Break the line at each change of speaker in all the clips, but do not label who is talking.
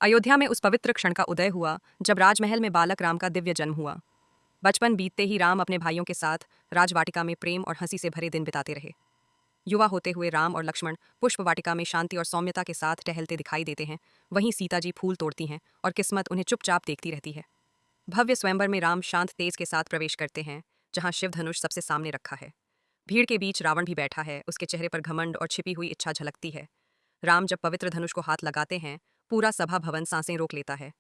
अयोध्या में उस पवित्र क्षण का उदय हुआ जब राजमहल में बालक राम का दिव्य जन्म हुआ। बचपन बीतते ही राम अपने भाइयों के साथ राजवाटिका में प्रेम और हंसी से भरे दिन बिताते रहे। युवा होते हुए राम और लक्ष्मण पुष्प वाटिका में शांति और सौम्यता के साथ टहलते दिखाई देते हैं। वहीं सीता जी फूल तोड़ती हैं और किस्मत उन्हें चुपचाप देखती रहती है। भव्य स्वयंवर में राम शांत तेज के साथ प्रवेश करते हैं, जहां शिव धनुष सबसे सामने रखा है। भीड़ के बीच रावण भी बैठा है, उसके चेहरे पर घमंड और छिपी हुई इच्छा झलकती है। राम जब पवित्र धनुष को हाथ लगाते हैं, पूरा सभा भवन सांसें रोक लेता है।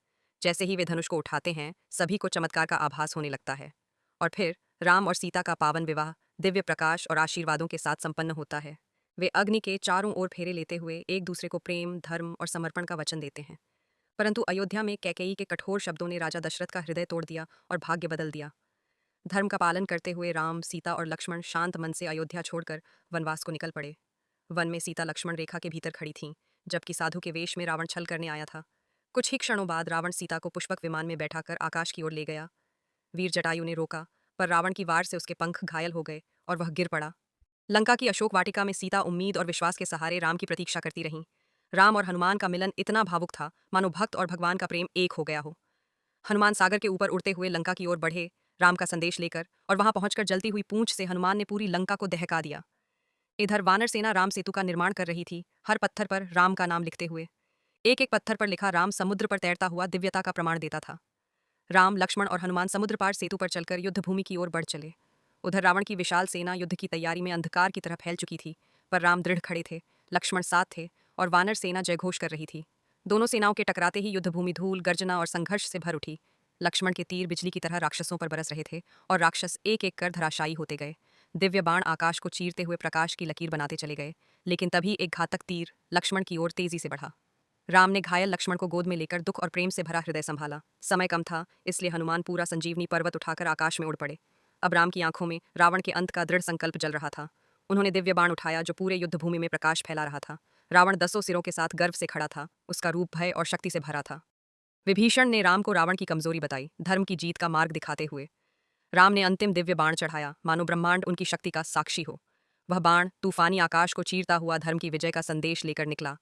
जैसे ही वे धनुष को उठाते हैं, सभी को चमत्कार का आभास होने लगता है। और फिर राम और सीता का पावन विवाह दिव्य प्रकाश और आशीर्वादों के साथ संपन्न होता है। वे अग्नि के चारों ओर फेरे लेते हुए एक दूसरे को प्रेम, धर्म और समर्पण का वचन देते हैं। परंतु अयोध्या में कैकेयी के कठोर शब्दों ने राजा दशरथ का हृदय तोड़ दिया और भाग्य बदल दिया। धर्म का पालन करते हुए राम, सीता और लक्ष्मण शांत मन से अयोध्या छोड़कर वनवास को निकल पड़े। वन में सीता लक्ष्मण रेखा के भीतर खड़ी थीं, जबकि साधु के वेश में रावण छल करने आया था। कुछ ही क्षणों बाद रावण सीता को पुष्पक विमान में बैठाकर आकाश की ओर ले गया। वीर जटायु ने रोका, पर रावण की वार से उसके पंख घायल हो गए और वह गिर पड़ा। लंका की अशोक वाटिका में सीता उम्मीद और विश्वास के सहारे राम की प्रतीक्षा करती रहीं। राम और हनुमान का मिलन इतना भावुक था, मानो भक्त और भगवान का प्रेम एक हो गया हो। हनुमान सागर के ऊपर उड़ते हुए लंका की ओर बढ़े, राम का संदेश लेकर, और वहां पहुंचकर जलती हुई पूंछ से हनुमान ने पूरी लंका को दहका दिया। इधर वानर सेना राम सेतु का निर्माण कर रही थी, हर पत्थर पर राम का नाम लिखते हुए। एक एक पत्थर पर लिखा राम समुद्र पर तैरता हुआ दिव्यता का प्रमाण देता था। राम, लक्ष्मण और हनुमान समुद्र पार सेतु पर चलकर युद्ध भूमि की ओर बढ़ चले। उधर रावण की विशाल सेना युद्ध की तैयारी में अंधकार की तरह फैल चुकी थी, पर राम दृढ़ खड़े थे, लक्ष्मण साथ थे और वानर सेना जयघोष कर रही थी। दोनों सेनाओं के टकराते ही युद्ध भूमि धूल, गर्जना और संघर्ष से भर उठी। लक्ष्मण के तीर बिजली की तरह राक्षसों पर बरस रहे थे और राक्षस एक एक कर धराशायी होते गए। दिव्य बाण आकाश को चीरते हुए प्रकाश की लकीर बनाते चले गए, लेकिन तभी एक घातक तीर लक्ष्मण की ओर तेजी से बढ़ा। राम ने घायल लक्ष्मण को गोद में लेकर दुख और प्रेम से भरा हृदय संभाला। समय कम था, इसलिए हनुमान पूरा संजीवनी पर्वत उठाकर आकाश में उड़ पड़े। अब राम की आंखों में रावण के अंत का दृढ़ संकल्प जल रहा था। उन्होंने दिव्य बाण उठाया जो पूरे युद्ध भूमि में प्रकाश फैला रहा था। रावण 10 सिरों के साथ गर्व से खड़ा था, उसका रूप भय और शक्ति से भरा था। विभीषण ने राम को रावण की कमजोरी बताई, धर्म की जीत का मार्ग दिखाते हुए। राम ने अंतिम दिव्य बाण चढ़ाया, मानो ब्रह्मांड उनकी शक्ति का साक्षी हो। वह बाण तूफानी आकाश को चीरता हुआ धर्म की विजय का संदेश लेकर निकला।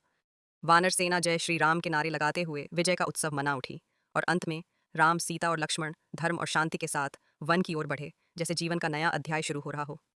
वानर सेना जय श्री राम के नारे लगाते हुए विजय का उत्सव मना उठी, और अंत में राम, सीता और लक्ष्मण धर्म और शांति के साथ वन की ओर बढ़े, जैसे जीवन का नया अध्याय शुरू हो रहा हो।